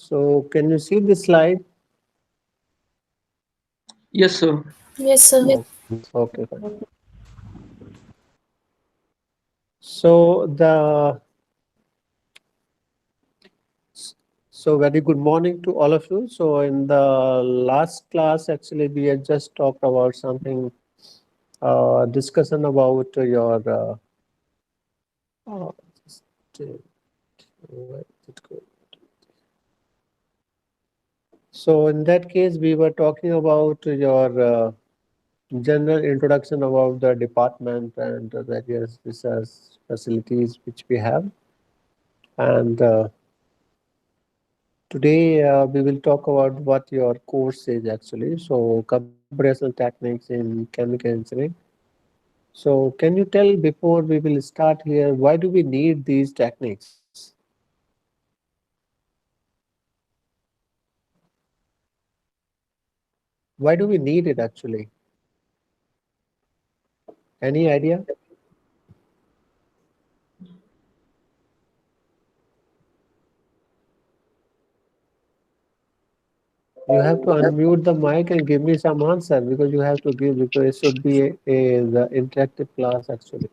So can you see the slide? Yes, sir. Yes, sir. Oh, okay, fine. So very good morning to all of you. So in the last class, actually, we had just talked about something, discussion about your, uh, just, where did it go? So in that case, we were talking about your general introduction about the department and the various research facilities which we have. And today we will talk about what your course is actually. So computational techniques in chemical engineering. So can you tell before we will start here, why do we need these techniques? Why do we need it actually? Any idea? You have to unmute the mic and give me some answer because you have to give because it should be the interactive class actually.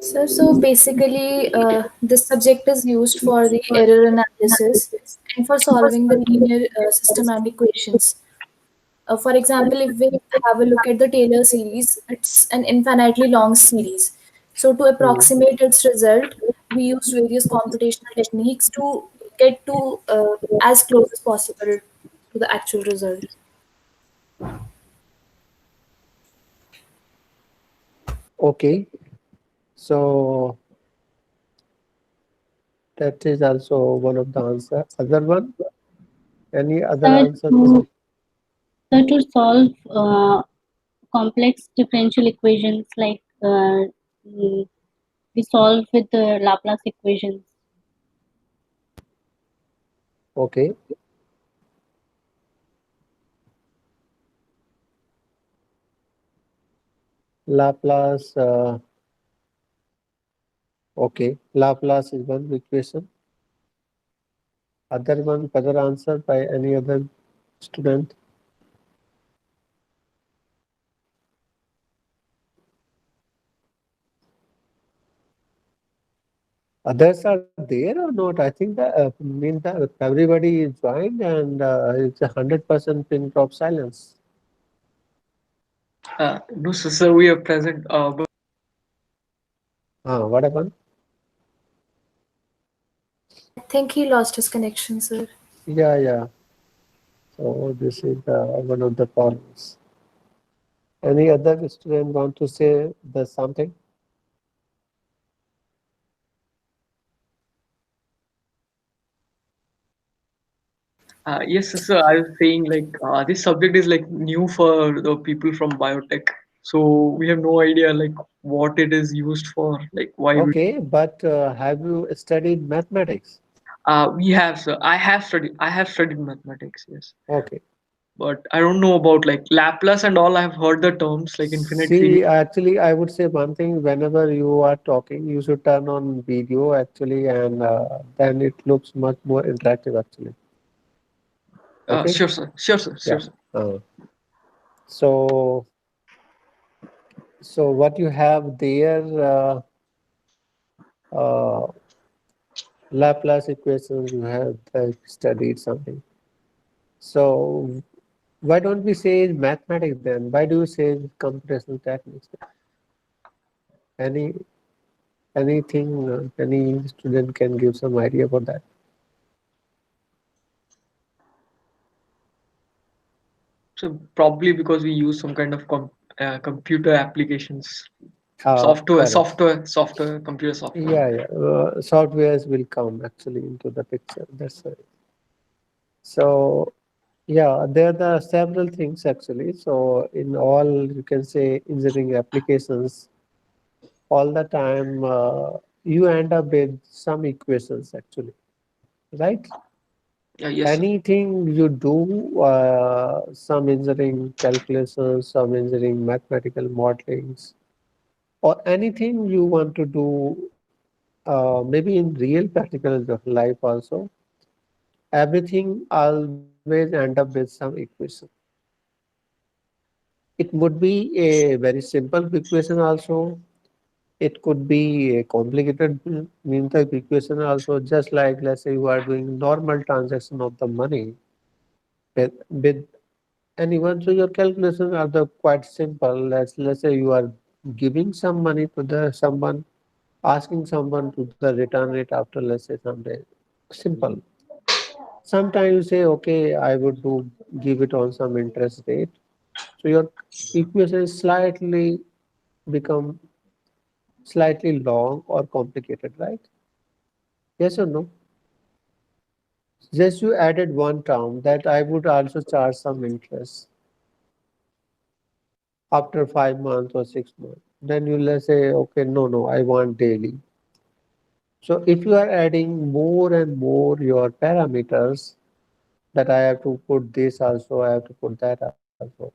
Sir, so basically, this subject is used for the error analysis and for solving the linear systematic equations. For example, if we have a look at the Taylor series, it's an infinitely long series. So to Hmm. approximate its result, we use various computational techniques to get to as close as possible to the actual result. Okay, so that is also one of the answer. Other one, any other Sir, answer? to solve complex differential equations like mm, we solve with the Laplace equations. Okay, Laplace. Okay, Laplace is one equation. Other one, other answer by any other student. Others are there or not? I think that mean that everybody is joined and it's 100% pin drop silence. No, sir, we are present. But What happened? I think he lost his connection, sir. Yeah, yeah. So this is one of the problems. Any other student want to say the something? yes, sir. I was saying like this subject is like new for the people from biotech, so we have no idea like what it is used for, like why we. Okay, but have you studied mathematics? We have, sir. I have studied mathematics. Yes, Okay. but I don't know about like Laplace and all. I've heard the terms like infinite series. See, actually, I would say one thing, whenever you are talking, you should turn on video actually, and then it looks much more interactive actually. Okay? Sure, sir. Sure, sir. Yeah. Sure, sir. Uh, so, so what you have there, uh, Laplace equations, you have studied something. So, why don't we say mathematics then? Why do you say computational techniques? Any anything, any student can give some idea about that. So probably because we use some kind of computer applications, Correct. computer software. Yeah, yeah. Softwares will come actually into the picture. That's right. So, yeah, there are the several things actually. So, in all, you can say engineering applications, all the time, you end up with some equations actually, right? Yes, sir. Anything you do, some engineering calculations, some engineering mathematical modelings, or anything you want to do maybe in real practical life also, everything always end up with some equation. It would be a very simple equation also. It could be a complicated mean type equation also, just like let's say you are doing normal transaction of the money with anyone. So your calculations are the quite simple. Let's say you are giving some money to the someone, asking someone to the return it after let's say some day. Simple. Sometimes you say, okay, I would do give it on some interest rate. So your equation is become slightly long or complicated, right? Yes or no? Just you added one term that I would also charge some interest after 5 months or 6 months. Then you let's say, okay, no, I want daily. So if you are adding more and more your parameters, that I have to put this also, I have to put that also.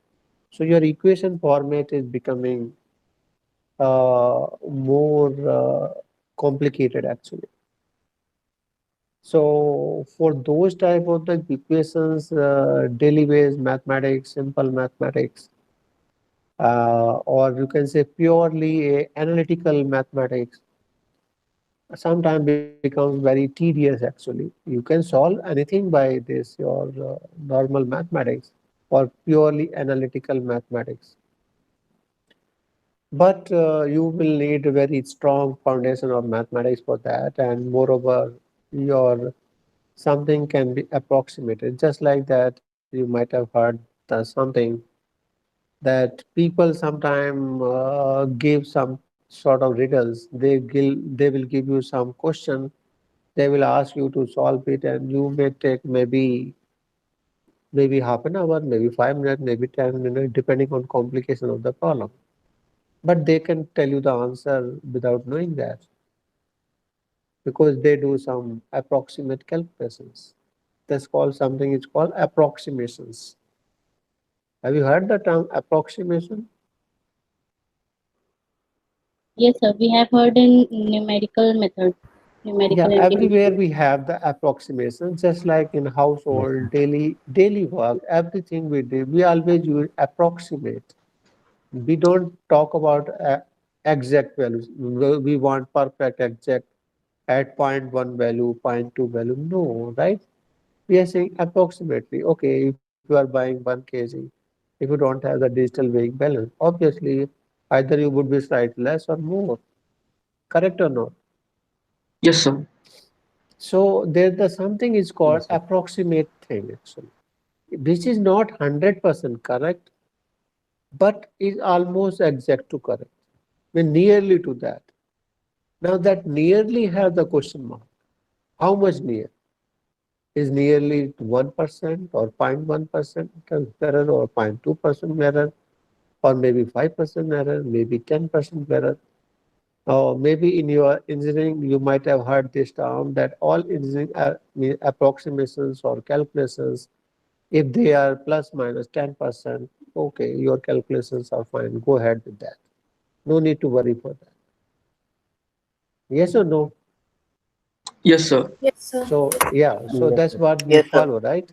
So your equation format is becoming more complicated actually. So for those type of the equations, daily based mathematics, simple mathematics, or you can say purely analytical mathematics, sometimes becomes very tedious actually. You can solve anything by this, your normal mathematics or purely analytical mathematics. But you will need a very strong foundation of mathematics for that, and moreover, your something can be approximated. Just like that, you might have heard something that people sometimes give some sort of riddles. They will give you some question. They will ask you to solve it, and you may take maybe half an hour, maybe 5 minutes, maybe 10 minutes, depending on complication of the problem. But they can tell you the answer without knowing that because they do some approximate calculations. That's called something is called approximations. Have you heard the term approximation? Yes, sir. We have heard in numerical method, Yeah, numerical everywhere integration. we have the approximation, just like in household, daily work, everything we do, we always use approximate. We don't talk about exact values. We want perfect exact at point one value, point two value. No, right? We are saying approximately. Okay, if you are buying 1 kg, if you don't have the digital weighing balance, obviously either you would be slightly less or more. Correct or not? Yes, sir. So there the something is called approximate thing actually, which is not 100% correct, but is almost exact to correct. I mean, nearly to that. Now that nearly have the question mark. How much near? Is nearly 1% or 0.1% error or 0.2% error or maybe 5% error, maybe 10% error. Or maybe in your engineering, you might have heard this term that all engineering approximations or calculations, if they are plus minus 10%, okay, your calculations are fine. Go ahead with that. No need to worry for that. Yes or no? Yes, sir. Yes, sir. So, yeah, so that's what we Yes, sir. follow, right?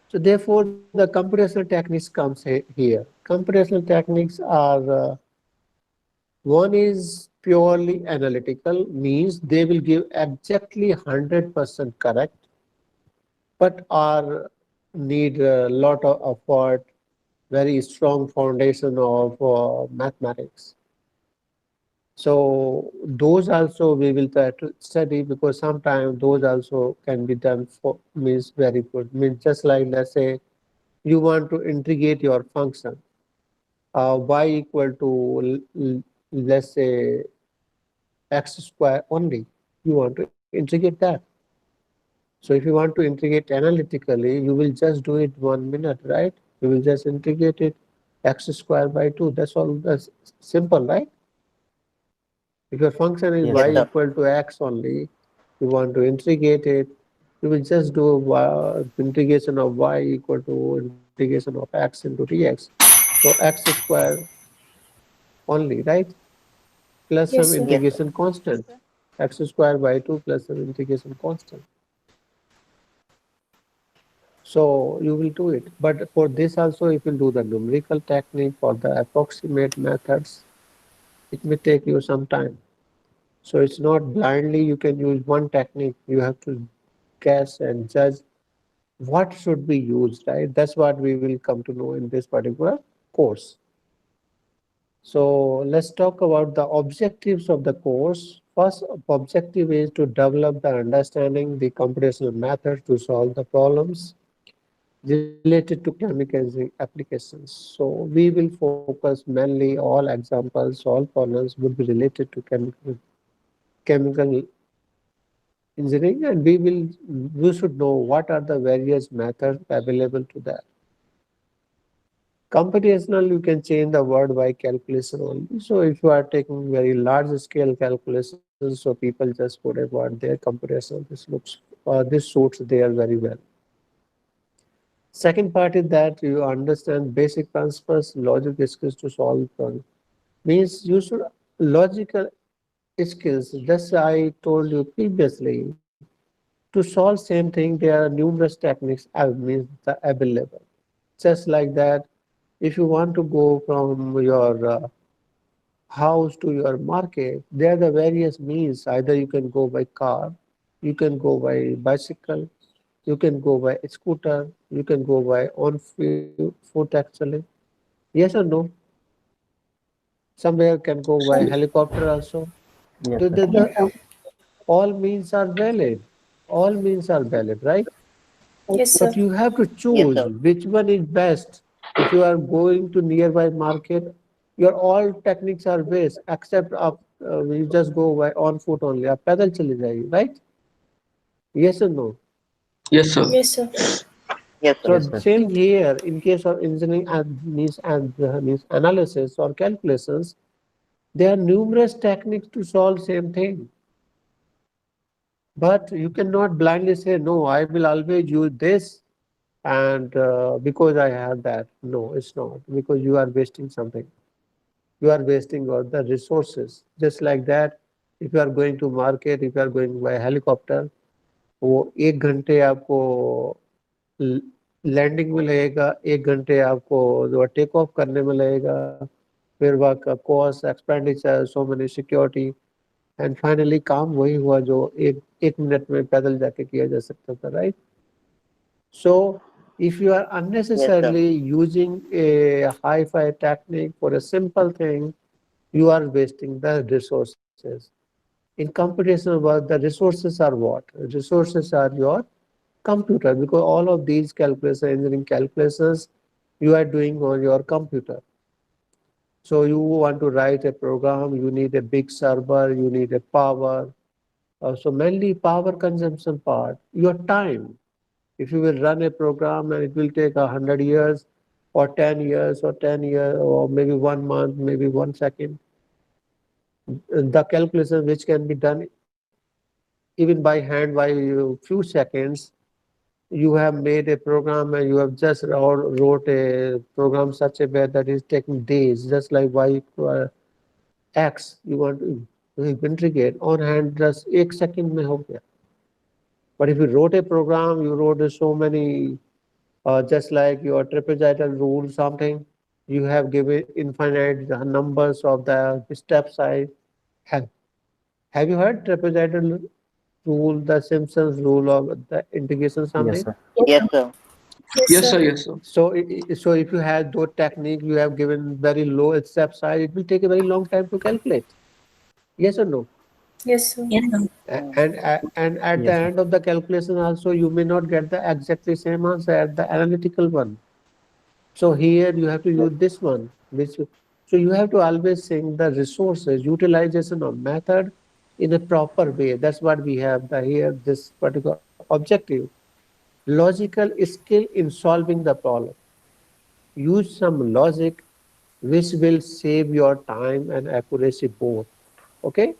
So therefore, the computational techniques comes here. Computational techniques are one is purely analytical, means they will give exactly 100% correct, but are need a lot of effort, very strong foundation of mathematics. So those also we will try to study because sometimes those also can be done for means very good. Means just like let's say you want to integrate your function y equal to let's say x square only. You want to integrate that. So if you want to integrate analytically, you will just do it 1 minute, right? You will just integrate it x square by 2. That's all. That's simple, right? If your function is Yes, y sir. equal to x only, you want to integrate it, you will just do integration of y equal to integration of x into dx. So x square only, right? Plus Yes, some sir. Yes, sir. integration constant. x squared by 2 plus the integration constant. So you will do it. But for this also, if you do the numerical technique for the approximate methods, it may take you some time. So it's not blindly you can use one technique. You have to guess and judge what should be used, right? That's what we will come to know in this particular course. So let's talk about the objectives of the course. First objective is to develop the understanding the computational method to solve the problems related to chemical engineering applications. So we will focus mainly all examples, all problems would be related to chemical engineering, and we should know what are the various methods available to that. Computational, you can change the word by calculation only. So if you are taking very large scale calculations, so people just put a word there, computational, this suits there very well. Second part is that you understand basic principles, logic skills to solve problems. Means you should logical skills. That's I told you previously. To solve same thing, there are numerous techniques means the available. Just like that, if you want to go from your house to your market, there are the various means. Either you can go by car, you can go by bicycle, you can go by scooter, you can go by on foot actually. Yes or no? Somewhere can go by helicopter also. Yes, So sir. all means are valid. All means are valid, right? Yes, But sir. you have to choose which one is best. If you are going to nearby market, your all techniques are best except you just go by on foot only. आप पैदल चले जाइए, right? Yes or no? Yes, sir. Yes, sir. So Yes, sir. same here in case of engineering means analysis or calculations, there are numerous techniques to solve same thing. But you cannot blindly say, no, I will always use this and because I have that. No, it's not, because you are wasting something. You are wasting all the resources. Just like that, if you are going to market, if you are going by helicopter, वो 1 घंटे आपको landing में लगेगा, 1 घंटे आपको जो take off करने में लगेगा, फिर वहाँ का cost expenditure, so many security, and finally काम वही हुआ जो एक मिनट में पैदल जाके किया जा सकता था, right? So if you are unnecessarily using a hi-fi technique for a simple thing, you are wasting the resources. In computational work, the resources are what? Resources are your computer, because all of these calculations, engineering calculations, you are doing on your computer. So you want to write a program, you need a big server, you need a power. So mainly power consumption part, your time. If you will run a program and it will take 100 years or 10 years or 10 years or maybe 1 month, maybe 1 second, the calculation which can be done even by hand by few seconds, you have made a program and you have just wrote a program such a way that is taking days, just like y equal x, you want to integrate on hand, just 1 second mein ho gaya. But if you wrote a program, you wrote so many, just like your trapezoidal rule, something, you have given infinite numbers of the step size. Have you heard trapezoidal rule, the Simpsons rule of the integration Yes, something? sir. Yes, Yes, sir. sir. Yes, sir. So, so if you have those technique, you have given very low step size, it will take a very long time to calculate. Yes or no? Yes, sir. And at the Yes, sir. end of the calculation also, you may not get the exactly same answer as the analytical one. So here you have to use this one, so you have to always think the resources, utilization of method in a proper way. That's what we have here, this particular objective. Logical skill in solving the problem. Use some logic which will save your time and accuracy both. Okay?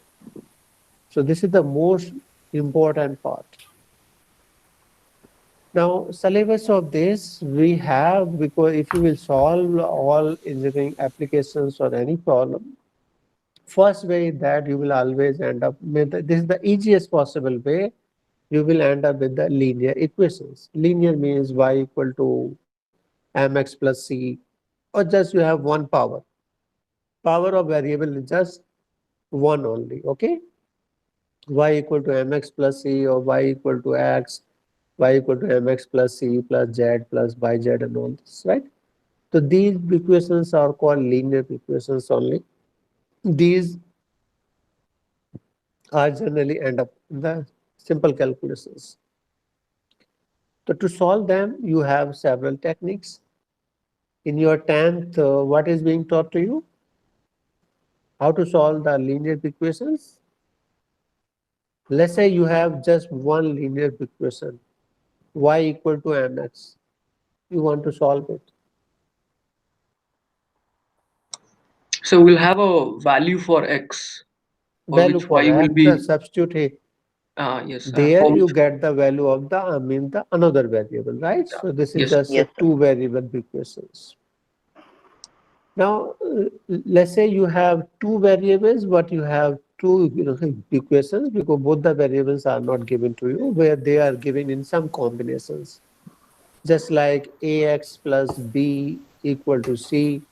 So this is the most important part. Now, syllabus of this we have, because if you will solve all engineering applications or any problem, first way is that you will always end up with this is the easiest possible way. You will end up with the linear equations. Linear means y equal to mx plus c, or just you have one power. Power of variable is just one only. Okay, y equal to mx plus c, or y equal to x, y equal to mx plus c plus z plus yz and all this, right? So these equations are called linear equations only. These are generally end up in the simple calculations. So to solve them, you have several techniques. In your 10th, what is being taught to you? How to solve the linear equations? Let's say you have just one linear equation, y equal to mx. You want to solve it. So we'll have a value for x, for Value which for y will x, be substitute here. yes, There for you which, get the value of the, the another variable, right? So this is yes, just Yes, sir. two variable equations. Now, let's say you have two variables, but you have two equations because both the variables are not given to you, where they are given in some combinations. Just like ax plus b equal to c,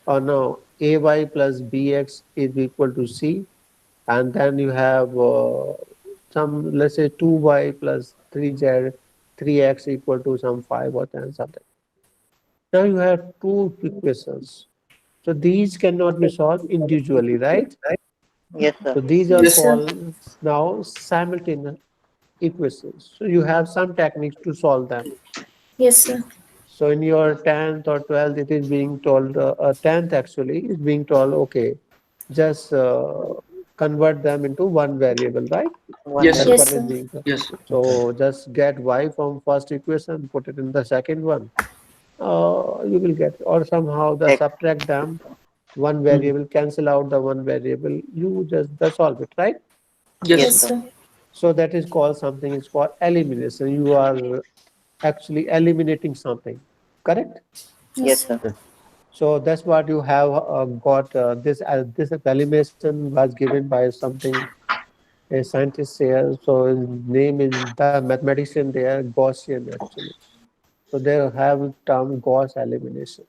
or no, ay plus bx is equal to c, and then you have some, let's say 2y plus 3z, 3x equal to some 5 or 10 something. Now you have two equations. So these cannot be solved individually, right? Yes, sir. So these are Yes, sir. called now simultaneous equations. So you have some techniques to solve them. Yes, sir. So in your 10th or 12th, it is being told, 10th actually is being told, okay, just convert them into one variable, right? One yes, That's sir. Yes, what is sir. being told. Yes, sir. So just get y from first equation, put it in the second one. You will get, or somehow the X. subtract them, one variable, cancel out the one variable, you just solve it, right? Yes, Yes, sir. Yes, sir. sir. So that is called something, it's called elimination. You are actually eliminating something, correct? Yes, Yes, sir. sir. So that's what you have got. This elimination was given by something a scientist here. So his name is the mathematician there, Gaussian actually. So they have term Gauss elimination.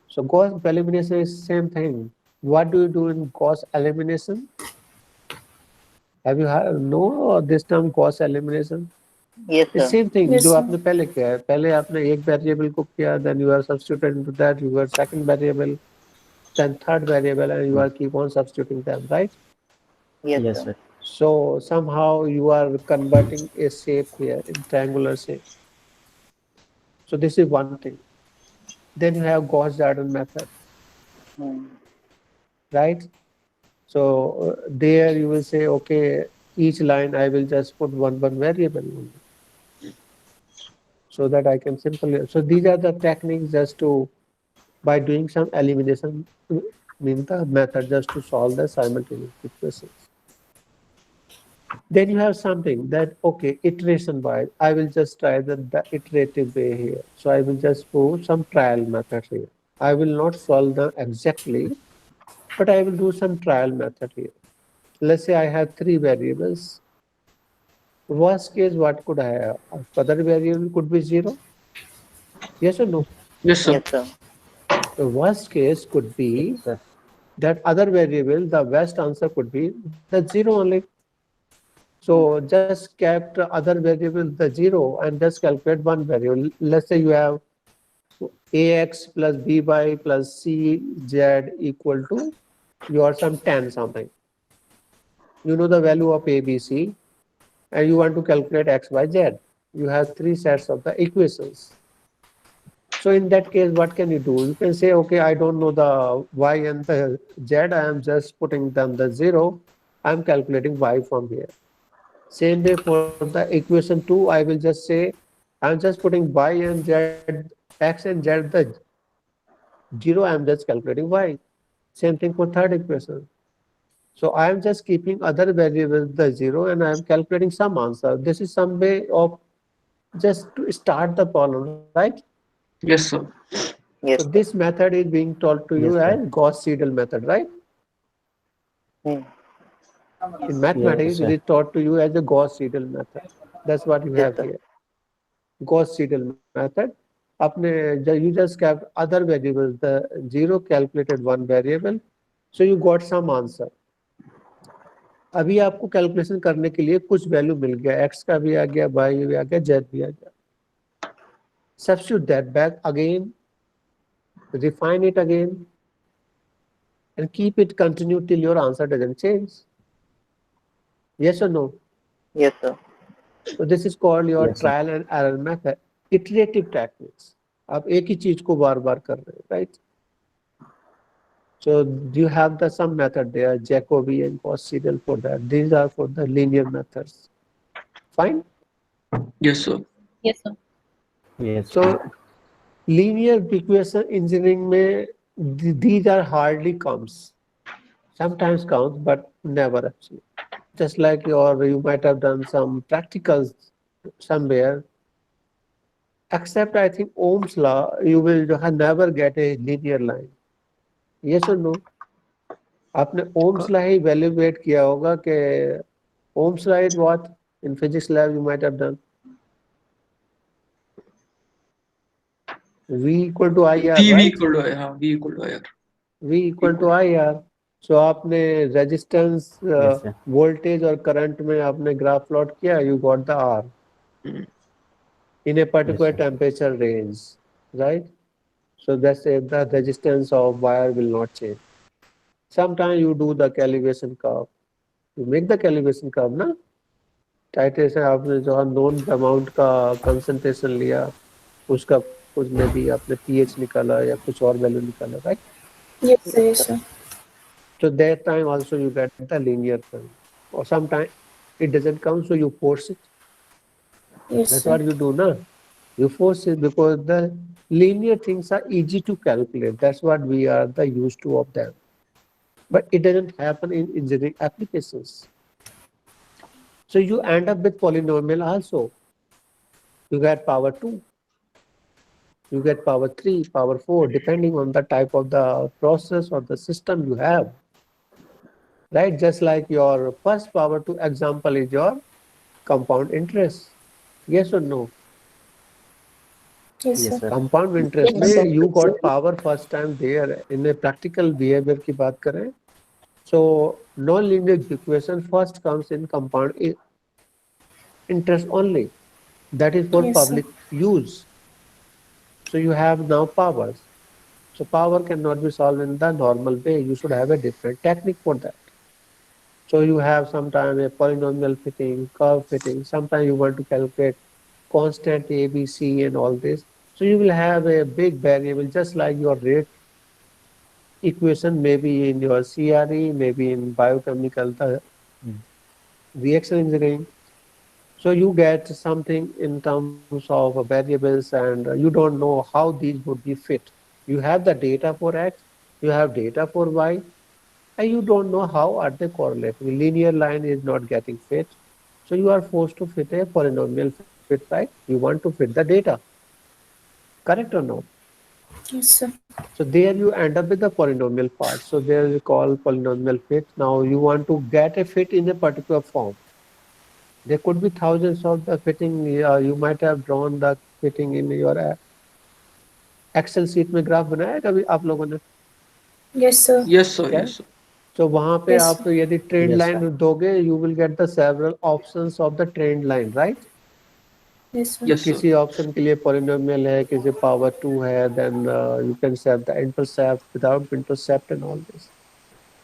So Gauss elimination is same thing. What do you do in Gauss elimination? Have you heard know this term Gauss elimination? Yes, The sir. same thing Yes, जो sir. आपने पहले किया है. पहले आपने एक variable को किया, then you are substituted into that, you are second variable, then third variable, and you are keep on substituting them, right? Yes, Yes, sir. sir. So somehow you are converting a shape here in triangular shape. So this is one thing. Then you have Gauss-Jordan method, Hmm. right? So there you will say, okay, each line I will just put one variable only, so that I can simply. So these are the techniques just to by doing some elimination, mean the method just to solve the simultaneous equations. Then you have something that, okay, iteration wise, I will just try the iterative way here. So I will just do some trial method here. I will not solve them exactly, but I will do some trial method here. Let's say I have three variables. Worst case, what could I have? Other variable could be zero. Yes or no? Yes, sir. Yes, sir. The worst case could be Yes, sir. that other variable, the best answer could be the zero only. So just kept other variable the zero and just calculate one variable. Let's say you have ax plus by plus cz equal to your some 10 something. You know the value of a, b, c, and you want to calculate x, y, z. You have three sets of the equations. So in that case, what can you do? You can say, okay, I don't know the y and the z. I am just putting them the zero. I'm calculating y from here. Same way for the equation 2, I will just say, I'm just putting y and z, x and z, the zero, I'm just calculating y. Same thing for third equation. So I am just keeping other variables the zero and I am calculating some answer. This is some way of just to start the problem, right? Yes, sir. So Yes, this sir. method is being taught to you Yes, as sir. Gauss-Seidel method, right? In mathematics, it is taught to you as a Gauss seidel method. That's what you have sir. here. Gauss seidel method. You just kept other variables. The zero calculated one variable, so you got some answer. अभी आपको calculation करने के लिए कुछ value मिल गया, x का भी आ गया, y भी आ गया, z भी आ गया. Substitute that back again, refine it again, and keep it continue till your answer doesn't change. Yes or no? Yes, sir. So this is called your Yes, sir. trial and error method. Iterative techniques. आप एक ही चीज को बार बार कर रहे हैं, right? So you have the some method there, Jacobi and Gauss seidel for that. These are for the linear methods. Fine. Yes, sir. Yes, sir. Yes. So linear equation engineering में these are hardly comes. Sometimes counts, but never actually. Just like you might have done some practicals somewhere. Except I think Ohm's law, you will never get a linear line. Yes or no? आपने Ohm's law ही evaluate किया होगा कि Ohm's law is what in physics lab you might have done. V equal to IR, V right? equal to हाँ, V equal to IR. V equal to IR. So आपने resistance, Yes, sir. voltage और current में आपने graph plot किया, you got the R in a particular Yes, sir. temperature range, right? So that's if the resistance of wire will not change. Sometimes you do the calibration curve. You make the calibration curve, ना? Titration आपने जो known amount का concentration लिया, उसका कुछ में भी आपने pH निकाला या कुछ और value निकाला, right? Yes, sir. Yes, sir. So that time also you get the linear term. Or sometimes it doesn't come, so you force it. Yes, That's sir. what you do, na? You force it because the linear things are easy to calculate. That's what we are the used to of them. But it doesn't happen in engineering applications. So you end up with polynomial also. You get power 2. You get power 3, power 4, depending on the type of the process or the system you have. Right? Just like your first power 2 example is your compound interest. Yes or no? Yes, Yes, sir. sir. Compound interest Yes, sir. में you got power first time there. In a practical behavior की बात करें, so non-linear equation first comes in compound interest only. That is for Yes, sir. public use. So you have now powers. So power cannot be solved in the normal way. You should have a different technique for that. So you have sometimes a polynomial fitting, curve fitting. Sometimes you want to calculate constant A, B, C and all this. So you will have a big variable just like your rate equation maybe in your CRE, maybe in biochemical reaction engineering. So you get something in terms of variables and you don't know how these would be fit. You have the data for X, you have data for Y, and you don't know how are they correlating. Linear line is not getting fit. So you are forced to fit a polynomial fit, right? You want to fit the data. Correct or no? Yes, sir. So there you end up with the polynomial part. So there we call polynomial fit. Now you want to get a fit in a particular form. There could be thousands of the fitting. You might have drawn the fitting in your Excel sheet में graph बनाया है कभी आप लोगों ने? Yes, sir. Yes, sir. क्या? Yes, sir. So वहाँ पे Yes, आप यदि trend Yes, line sir. दोगे, you will get the several options of the trend line, right? Yes, sir. Yes, sir. किसी ऑप्शन के लिए polynomial है, किसी power 2 है, then you can set the intercept without intercept and all this.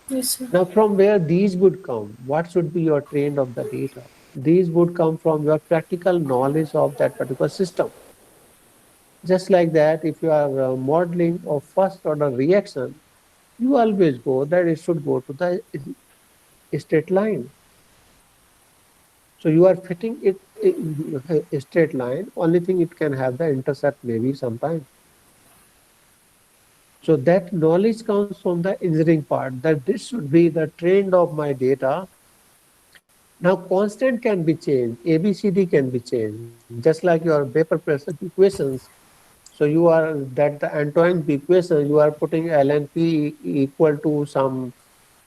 Yes, sir. Now from where these would come, what should be your trend of the data? These would come from your practical knowledge of that particular system. Just like that, if you are modeling of first order reaction, you always go that it should go to the straight line. So you are fitting it in a straight line. Only thing it can have the intercept maybe sometime. So that knowledge comes from the engineering part that this should be the trend of my data. Now constant can be changed, ABCD can be changed, just like your vapor pressure equations. So you are that the Antoine's equation, you are putting ln P equal to some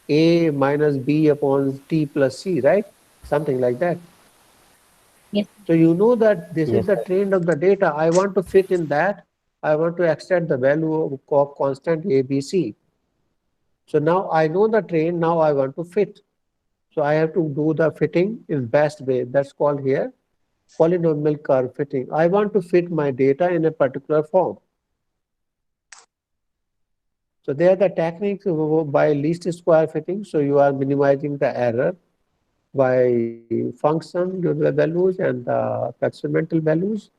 A minus B upon T plus C, right? Something like that. Yes. So you know that this Yes. is the trend of the data. I want to fit in that. I want to extend the value of constant A, B, C. So now I know the trend. Now I want to fit. So I have to do the fitting in best way. That's called here polynomial curve fitting. I want to fit my data in a particular form. So there are the techniques by least square fitting. So you are minimizing the error by function values and the experimental values,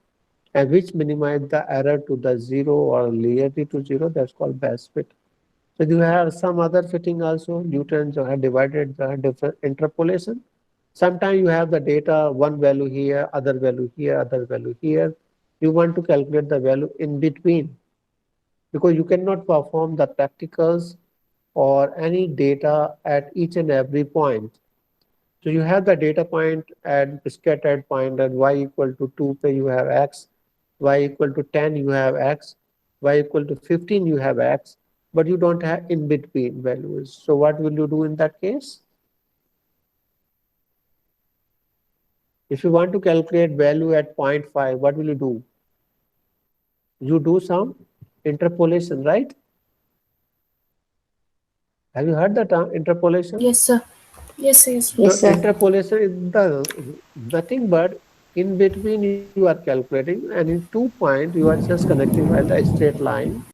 and which minimize the error to the zero or nearly to zero. That's called best fit. So you have some other fitting also. Newton's have divided the different interpolation. Sometimes you have the data, one value here, other value here, other value here. You want to calculate the value in between because you cannot perform the practicals or any data at each and every point. So you have the data point at scattered point at y equal to 2 pe you have x, y equal to 10 you have x, y equal to 15 you have x, but you don't have in between values. So what will you do in that case? If you want to calculate value at 0.5, what will you do? You do some interpolation, right? Have you heard the term interpolation? Yes, sir. Yes, sir. Yes, sir. Yes, So sir. interpolation is nothing but in between you are calculating, and in 2 points you are just connecting by the straight line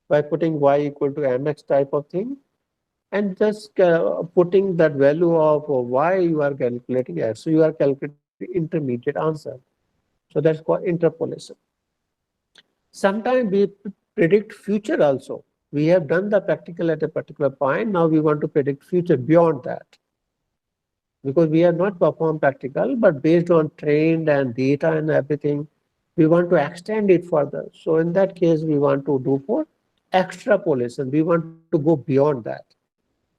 by putting y equal to mx type of thing, and just putting that value of y you are calculating as. So you are calculating intermediate answer. So that's called interpolation. Sometimes we predict future also. We have done the practical at a particular point. Now we want to predict future beyond that. Because we have not performed practical, but based on trend and data and everything, we want to extend it further. So in that case, we want to do for extrapolation. We want to go beyond that.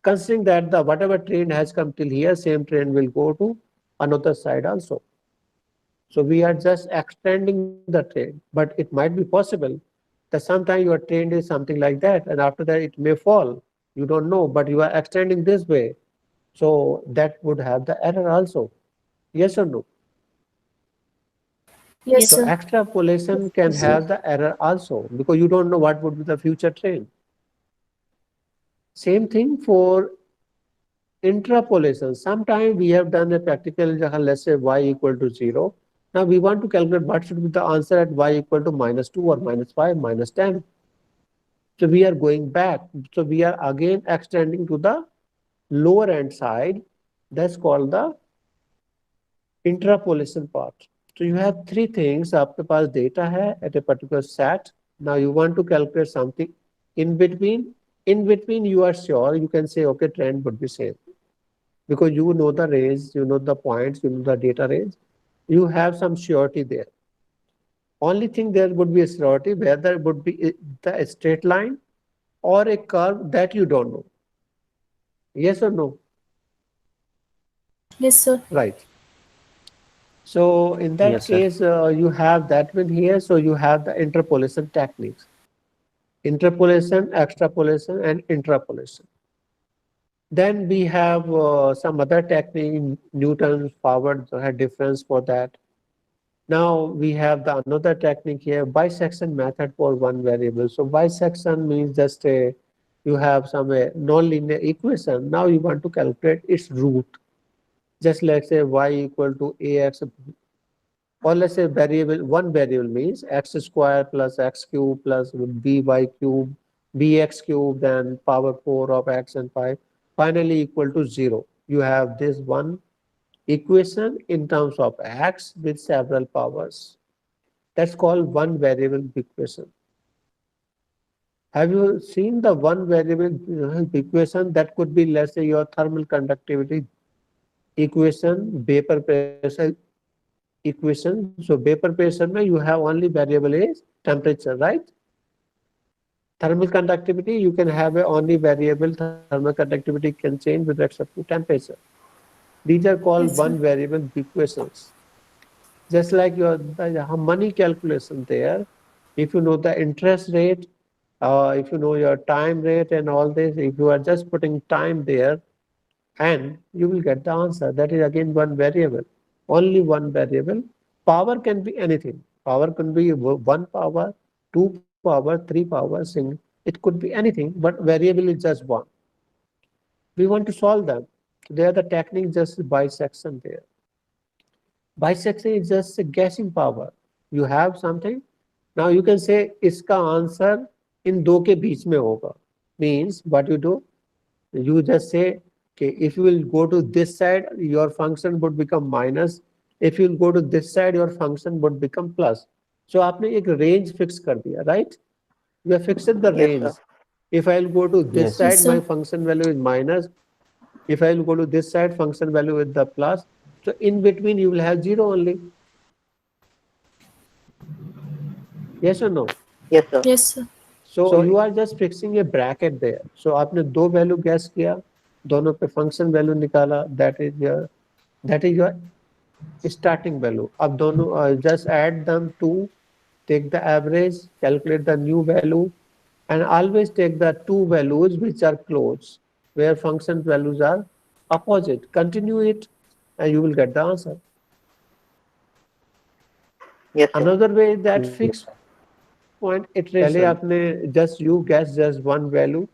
Considering that the whatever trend has come till here, same trend will go to another side also. So we are just extending the trend, but it might be possible that sometimes your trend is something like that, and after that it may fall. You don't know, but you are extending this way. So that would have the error also. Yes or no? Yes, So sir. extrapolation can have the error also because you don't know what would be the future trend. Same thing for interpolation. Sometimes we have done a practical, let's say y equal to 0. Now we want to calculate what should be the answer at y equal to -2 or -5, -10. So we are going back. So we are again extending to the lower end side. That's called the interpolation part. So you have three things. आपके पास data है at a particular set. Now you want to calculate something in between. In between, you are sure you can say, okay, trend would be same because you know the range, you know the points, you know the data range. You have some surety there. Only thing there would be a surety whether it would be the straight line or a curve that you don't know. Yes or no? Yes, sir. Right. So in that Yes, sir. case, you have that one here. So you have the interpolation techniques. Interpolation, extrapolation, and interpolation. Then we have some other technique, Newton's forward difference for that. Now we have the another technique here, bisection method for one variable. So bisection means just you have some non-linear equation. Now you want to calculate its root. Just like say y equal to ax, or let's say variable, one variable means x square plus x cube plus by cube, bx cube, then power 4 of x and 5, finally equal to 0. You have this one equation in terms of x with several powers. That's called one variable equation. Have you seen the one variable equation that could be, let's say, your thermal conductivity equation, vapor pressure equation? So vapor pressure mein you have only variable is temperature, right? Thermal conductivity, you can have a only variable. Thermal conductivity can change with respect to temperature. These are called Yes, sir. one variable equations. Just like your the money calculation there, if you know the interest rate, if you know your time rate and all this, if you are just putting time there, and you will get the answer. That is again one variable, only one variable. Power can be anything. Power can be one power, two power, three power, single. It could be anything, but variable is just one. We want to solve them. There the technique just bisection there. Bisection is just a guessing power. You have something. Now you can say इसका answer in दो के बीच में होगा. Means what you do? You just say, okay, if you will go to this side, your function would become minus. If you will go to this side, your function would become plus. So आपने एक range fix कर दिया, right? You have fixed the Yes, range. sir. If I will go to this Yes. side, Yes, my sir. function value is minus. If I will go to this side, function value is the plus. So in between, you will have zero only. Yes or no? Yes, sir. Yes, sir. So you are just fixing a bracket there. So आपने दो value guess किया, दोनों पे function value निकाला. That is your starting value. अब दोनों just add them to take the average, calculate the new value, and always take the two values which are close, where function values are opposite. Continue it, and you will get the answer. Yes, sir. Another way is that fixed point iteration. पहले आपने just you guess just one value.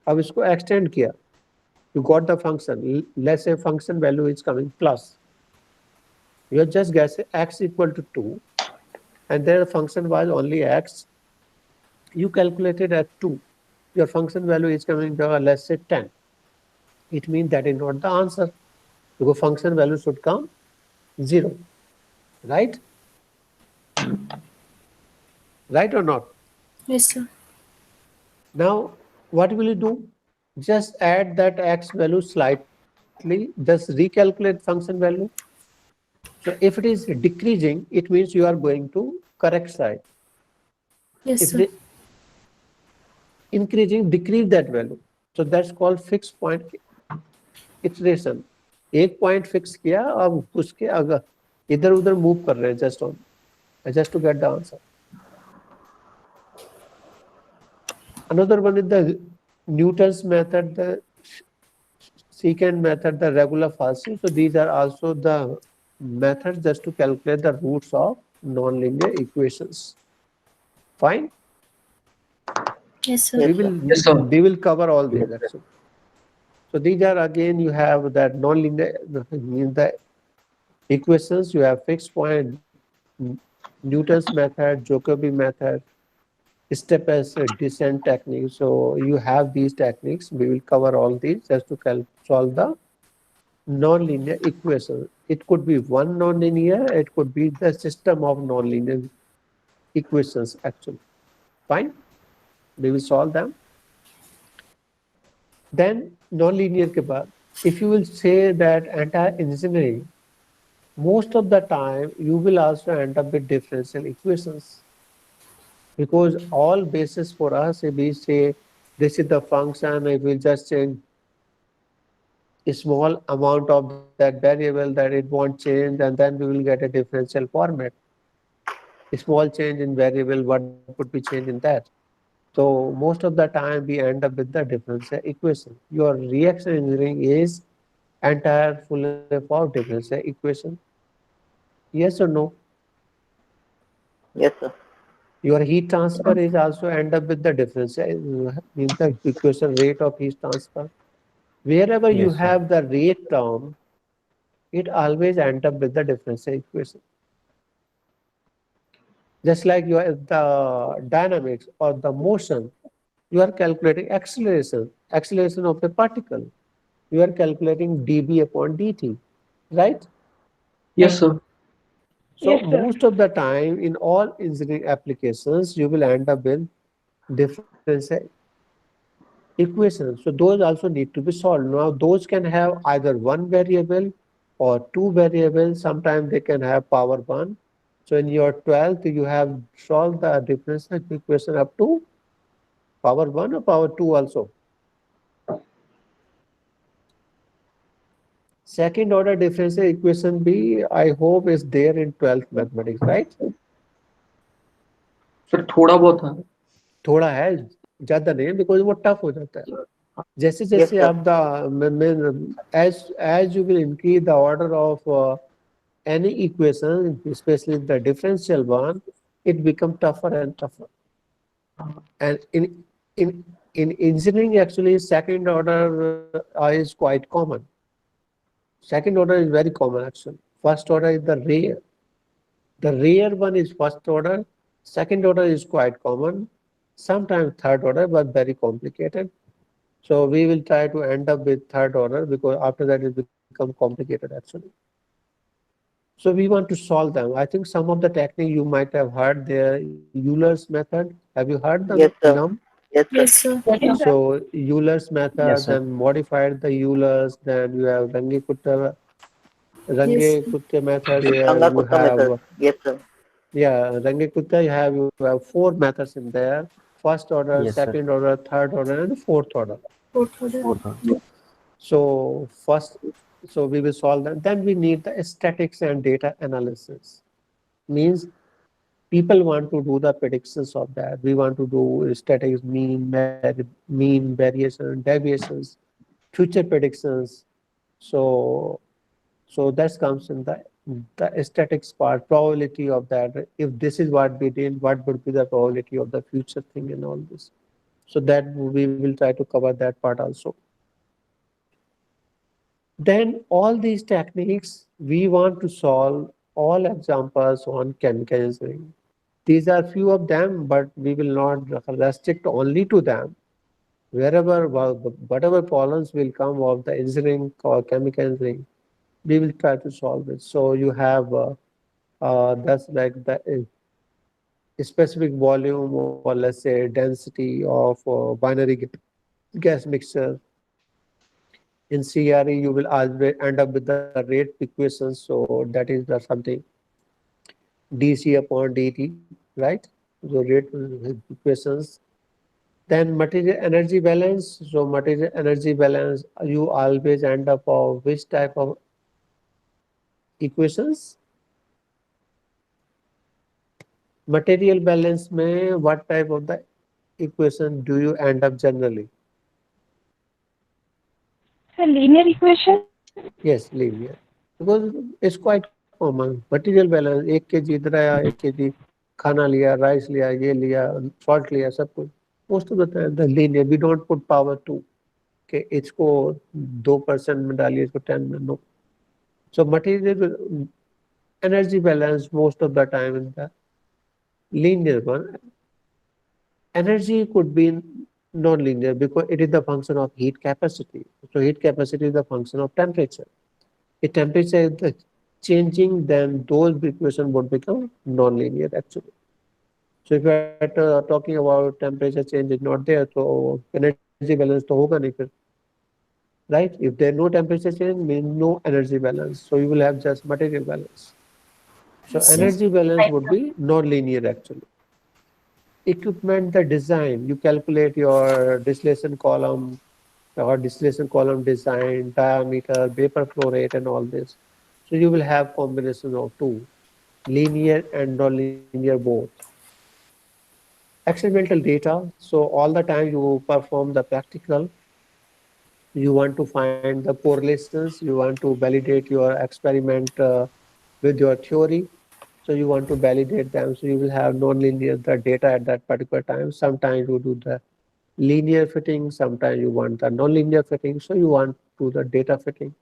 अब इसको extend किया. You got the function. Let's say function value is coming plus. You just guess x equal to 2, and their function was only x. You calculated at 2. Your function value is coming to, let's say, 10. It means that is not the answer. Because function value should come 0. Right? Right or not? Yes, sir. Now, what will you do? Just add that x value slightly, just recalculate function value. So if it is decreasing, it means you are going to correct side. Yes, If sir. it is increasing, decrease that value. So that's called fixed point iteration. एक point fix किया, अब उसके अगर इधर उधर move कर रहे हैं just to get the answer. Another one is the Newton's method, the secant method, the regular Falsi. So these are also the methods just to calculate the roots of nonlinear equations. Fine. Yes, sir. Yes, Yes, sir. We will cover all these actually. So these are again, you have that nonlinear means the equations. You have fixed point, Newton's method, Jacobi method, step as a descent technique. So you have these techniques. We will cover all these just to solve the nonlinear equation. It could be one nonlinear. It could be the system of nonlinear equations actually. Fine. We will solve them. Then nonlinear के बाद, if you will say that entire engineering, most of the time you will also end up with differential equations. Because all basis for us, if we say this is the function, if we just change a small amount of that variable, that it won't change, and then we will get a differential format. A small change in variable, what could be changed in that? So most of the time we end up with the differential equation. Your reaction engineering is entire full of differential equation. Yes or no? Yes, sir. Your heat transfer is also end up with the differential, means the equation rate of heat transfer. Wherever you Yes, sir. have the rate term, it always end up with the differential equation. Just like the dynamics or the motion, you are calculating acceleration of a particle. You are calculating dB upon dt, right? Yes, sir. So most of the time in all engineering applications, you will end up with differential equations. So those also need to be solved. Now those can have either one variable or two variables. Sometimes they can have power 1. So in your 12th, you have solved the differential equation up to power 1 or power 2 also. Second order differential equation B, I hope is there in 12th mathematics, right? Sir थोड़ा बहुत है। थोड़ा है, ज्यादा नहीं, because वो tough हो जाता है। जैसे जैसे sir. आप as you will increase the order of any equation, especially the differential one, it becomes tougher and tougher. And in engineering, actually, second order is quite common. Second order is very common, actually. First order is the rare. The rare one is first order. Second order is quite common. Sometimes third order, but very complicated. So we will try to end up with third order, because after that it becomes complicated, actually. So we want to solve them. I think some of the technique you might have heard there, Euler's method. Have you heard the Yes, sir. num? Yes, sir. Yes, sir. So Euler's method, Yes, sir. then modified the Euler's, then you have Runge-Kutta method here. Ranga You Kutta method. have, Yes, sir. yeah, Runge-Kutta, you have 4 methods in there. First order, Yes, sir. second order, third order, and fourth order. Fourth order. Fourth one. So we will solve that. Then we need the statics and data analysis. Means people want to do the predictions of that. We want to do statics, mean variation, deviations, future predictions. So that comes in the statics part, probability of that. If this is what we did, what would be the probability of the future thing and all this. So that we will try to cover that part also. Then all these techniques, we want to solve all examples on chemical engineering. These are few of them, but we will not restrict only to them. Whatever problems will come of the engineering or chemical engineering, we will try to solve it. So you have that's like the specific volume, or let's say density of binary gas mixture. In CRE, you will always end up with the rate equations. So that is the something dc upon dt, right? So rate equations. Then material energy balance. So material energy balance, you always end up of which type of equations? Material balance mein what type of the equation do you end up generally? A linear equation? Yes, linear. Because it's quite common. Material balance, 1 kg इधर आया, 1 kg खाना लिया, rice लिया, ये लिया, salt लिया, सब कुछ. Most of the time the linear, we don't put power 2. कि इसको 2% में डालिए, इसको 10 में, no. So material energy balance most of the time in the linear one. Energy could be non-linear because it is the function of heat capacity. So heat capacity is the function of temperature. If temperature is changing, then those equations would become non-linear actually. So if you are talking about temperature change is not there, so energy balance to hoga nahi fir. Right? If there is no temperature change, means no energy balance. So you will have just material balance. So energy balance would be non-linear actually. Equipment, the design, you calculate your distillation column or distillation column design, diameter, vapor flow rate and all this. So you will have combination of two, linear and non-linear both. Experimental data, so all the time you perform the practical, you want to find the correlations, you want to validate your experiment with your theory. So you want to validate them. So you will have non-linear the data at that particular time. Sometimes you do the linear fitting, sometimes you want the non-linear fitting. So you want to do the data fitting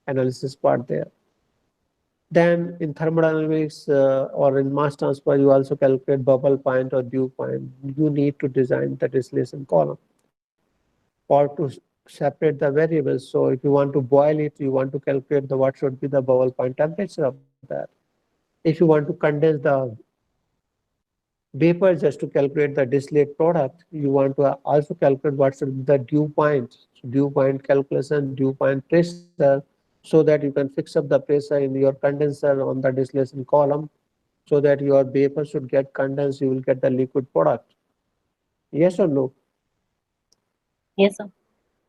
analysis part there. Then in thermodynamics or in mass transfer, you also calculate bubble point or dew point. You need to design the distillation column or to separate the variables. So if you want to boil it, you want to calculate the what should be the bubble point temperature of that. If you want to condense the vapor just to calculate the distillate product, you want to also calculate what should be the dew point. So dew point calculation, dew point pressure, so that you can fix up the pressure in your condenser on the distillation column, so that your vapor should get condensed, you will get the liquid product. Yes or no? Yes, sir.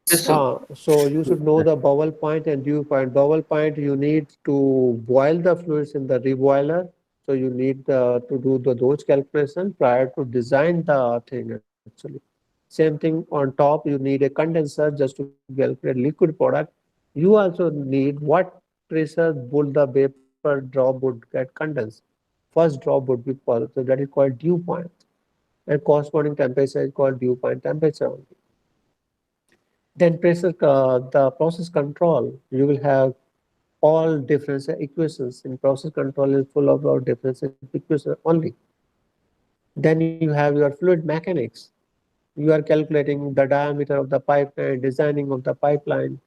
Yes, sir. So you should know the bubble point and dew point. Bubble point, you need to boil the fluids in the reboiler. So you need to do those calculations prior to design the thing actually. Same thing on top, you need a condenser just to calculate liquid product. You also need what pressure would the vapor drop would get condensed. First drop would be positive, that is called dew point, and corresponding temperature is called dew point temperature only. Then pressure, the process control, you will have all differential equations. In process control is full of our differential equations only. Then you have your fluid mechanics. You are calculating the diameter of the pipeline, designing of the pipeline.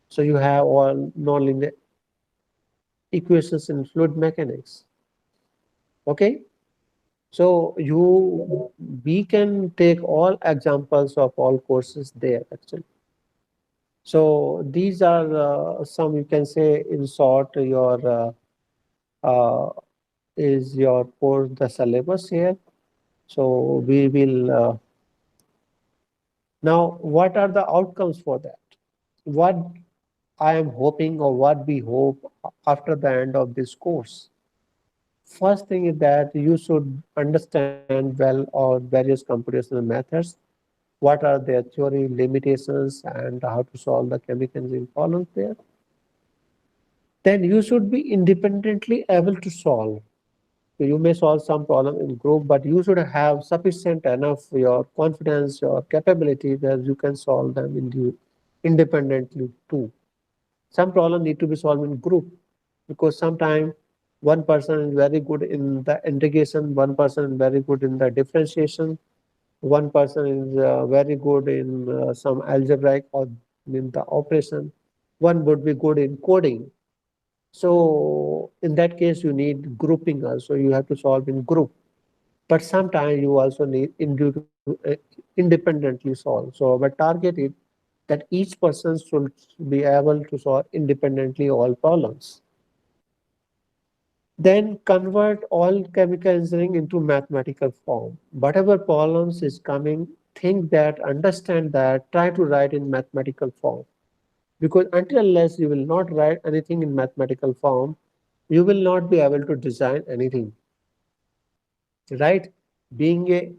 So you have all nonlinear equations in fluid mechanics. Okay? So we can take all examples of all courses there actually. So these are some, you can say in short, your is your course, the syllabus here. So we will now, what are the outcomes for that? What I am hoping, or what we hope after the end of this course? First thing is that you should understand well all various computational methods. What are their theory limitations and how to solve the chemical engineering problems there? Then you should be independently able to solve. So you may solve some problem in group, but you should have sufficient enough your confidence, your capability that you can solve them independently too. Some problem need to be solved in group, because sometimes one person is very good in the integration, one person is very good in the differentiation, one person is very good in some algebraic or in the operation, one would be good in coding. So in that case, you need grouping also. You have to solve in group. But sometimes you also need independently solve. So our target is that each person should be able to solve independently all problems. Then convert all chemical engineering into mathematical form. Whatever problems is coming, think that, understand that, try to write in mathematical form. Because until unless you will not write anything in mathematical form, you will not be able to design anything. Right? Being a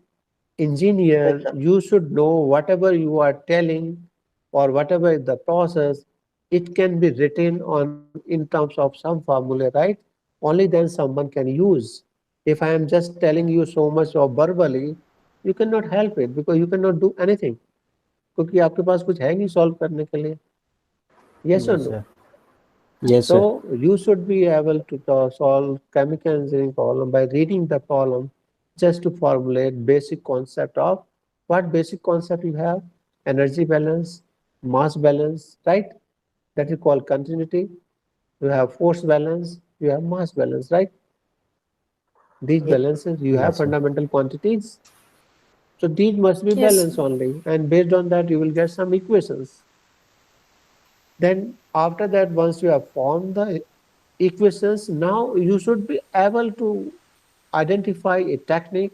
engineer, Yes, sir. you should know whatever you are telling or whatever is the process, it can be written on in terms of some formula, right? Only then someone can use. If I am just telling you so much of verbally, you cannot help it because you cannot do anything. क्योंकि आपके पास कुछ है नहीं solve करने के लिए. Yes or Yes, no? sir. Yes, sir. So you should be able to solve chemical engineering problem by reading the problem, just to formulate basic concept of what basic concept you have: energy balance, mass balance, right? That is called continuity. You have force balance, you have mass balance, right? These Yes, balances, you have Yes, sir. fundamental quantities. So these must be Yes. balanced only, and based on that, you will get some equations. Then after that, once you have formed the equations, now you should be able to identify a technique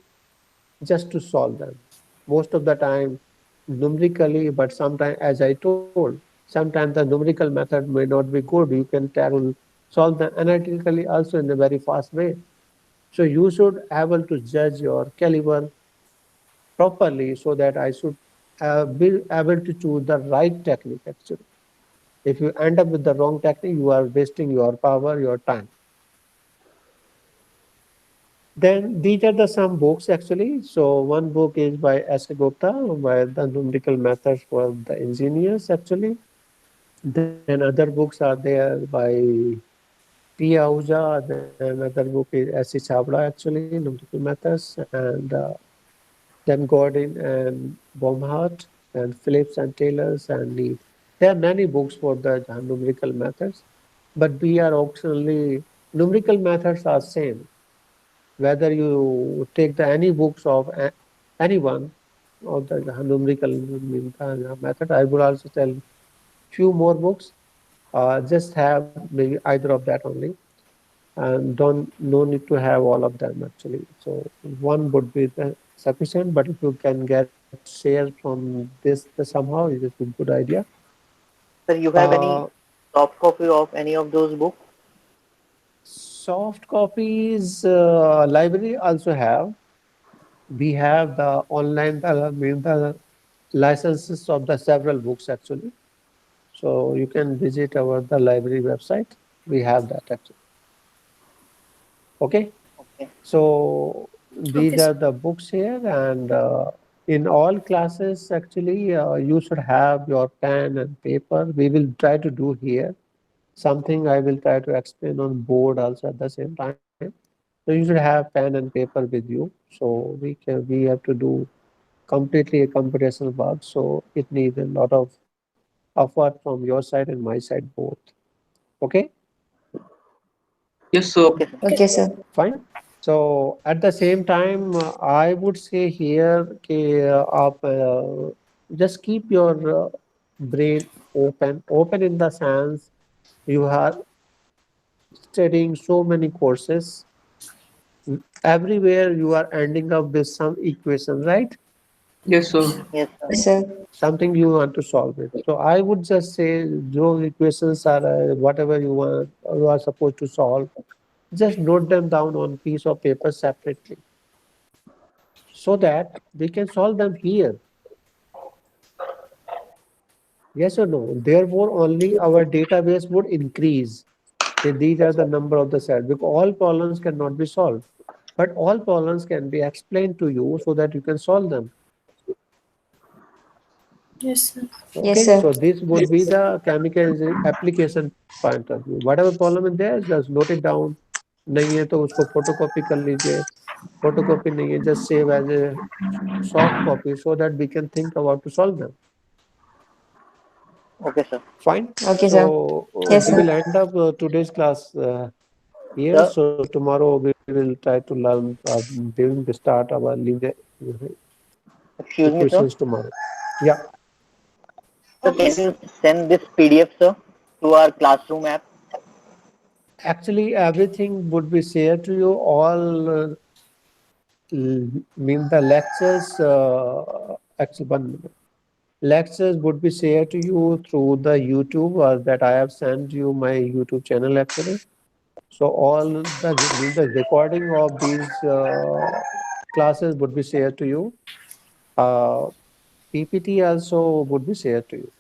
just to solve them. Most of the time numerically, but sometimes, as I told, sometimes the numerical method may not be good. You can solve them analytically also in a very fast way. So you should able to judge your caliber properly, so that I should be able to choose the right technique actually. If you end up with the wrong technique, you are wasting your power, your time. Then these are the some books actually. So one book is by S. Gupta, by the numerical methods for the engineers actually. Then other books are there by P. Ahuja. Then another book is S. C. Chabra actually, numerical methods, and then Gordon and Baumhart and Phillips and Taylors and Neat. There are many books for the numerical methods, but we are optionally numerical methods are same. Whether you take the any books of anyone of the numerical method, I would also tell few more books. Just have maybe either of that only, and don't no need to have all of them actually. So one would be sufficient, but if you can get share from this somehow, it is a good idea. Sir, you have any Uh, soft copy of any of those books? soft copies, library also have. We have the online, the licenses of the several books actually. So you can visit the library website. We have that actually. Okay. Okay. So these Okay, are sir. the books here, and in all classes, actually, you should have your pen and paper. We will try to do here something I will try to explain on board also at the same time. So you should have pen and paper with you. So we have to do completely a computational work. So it needs a lot of effort from your side and my side both. Okay, Yes, sir. Okay, sir. Okay, sir. fine. So at the same time, I would say here, just keep your brain open in the sense you are studying so many courses. Everywhere you are ending up with some equation, right? Yes, sir. Yes, sir. Yes, sir. Something you want to solve it. So I would just say those equations are whatever you are supposed to solve. Just note them down on piece of paper separately, so that we can solve them here. Yes or no? Therefore, only our database would increase. These are the number of the cells because all problems cannot be solved, but all problems can be explained to you so that you can solve them. Yes, sir. Yes, Okay, sir. so this would be the chemical application point of view. Whatever problem is there, just note it down. नहीं है तो उसको photocopy कर लीजिए. Photocopy नहीं है, just save as a soft copy so that we can think about to solve them. Okay, sir. Fine. Okay, sir. So Yes, we sir. will end up today's class here. Sir. So tomorrow we will try to learn during the start our linear Excuse me, sir. equations tomorrow. Yeah. So can you send this PDF, sir, to our classroom app? Actually, everything would be shared to you. All mean the lectures. Actually, 1 minute. Lectures would be shared to you through the YouTube that I have sent you my YouTube channel actually. So all the recording of these classes would be shared to you. PPT also would be shared to you.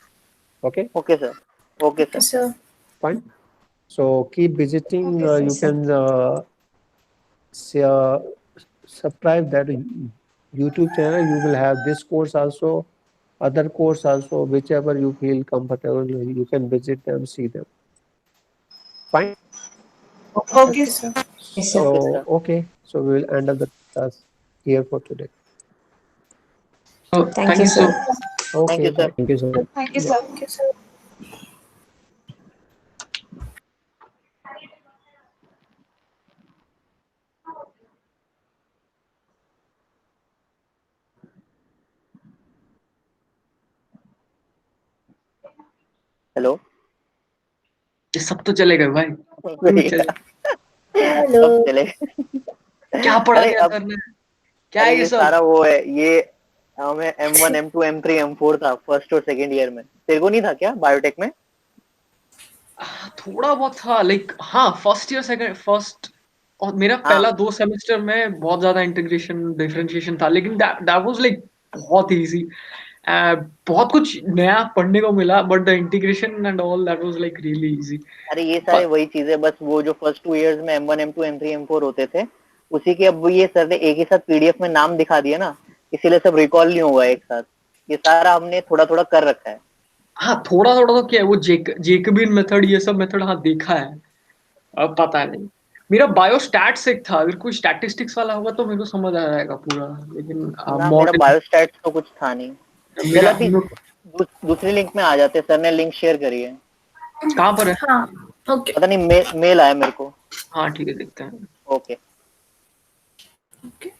Okay, Okay, sir. Okay, Okay, sir. sir. fine. So keep visiting. Okay, You sir. can uh, subscribe that YouTube channel. You will have this course also, other course also, whichever you feel comfortable. You can visit them, see them. Fine. Okay, sir. Yes, sir. So Okay, sir. okay. So we will end up the class here for today. Oh, Thank you, sir. Okay, Thank you, sir. bye. Thank you, sir. Thank you, sir. Okay, sir. Hello. ये सब तो चले गए भाई. तू चले. Hello. सब चले. क्या पढ़ा अरे दिया अब सर ने? क्या है अरे ये ये सब? सारा वो है ये हमें M1 M2 M3 M4 था फर्स्ट और सेकंड ईयर में. तेरे को नहीं था क्या बायोटेक में? थोड़ा बहुत था लाइक हाँ फर्स्ट ईयर सेकंड फर्स्ट और मेरा हाँ. पहला 2 सेमेस्टर में बहुत ज्यादा इंटीग्रेशन डिफरेंशिएशन था लेकिन दैट वाज लाइक बहुत इजी बहुत कुछ नया पढ़ने को मिला but the integration and all that was like really easy. अरे ये सारे वही चीजें बस वो जो फर्स्ट 2 इयर्स में M1 M2 M3 M4 होते थे उसी के अब ये सर ने एक ही साथ पीडीएफ में नाम दिखा दिया ना इसीलिए सब रिकॉल नहीं हुआ एक साथ. ये सारा हमने थोड़ा थोड़ा कर रखा है. हाँ थोड़ा थोड़ा तो क्या है वो जेकबियन मेथड ये सब मेथड हाँ देखा है. अब पता नहीं मेरा बायोस्टैट्स एक था अगर कोई स्टैटिस्टिक्स वाला होगा तो मेरे को समझ आ जाएगा पूरा लेकिन ना मेरा मॉडल बायोस्टैट्स तो कुछ था नहीं. चल मेरा अभी दूसरी लिंक में आ जाते. सर ने लिंक शेयर करी है. कहाँ पर है? हाँ. Okay. पता नहीं मेल आया मेरे को. हाँ ठीक है देखते हैं. ओके. Okay.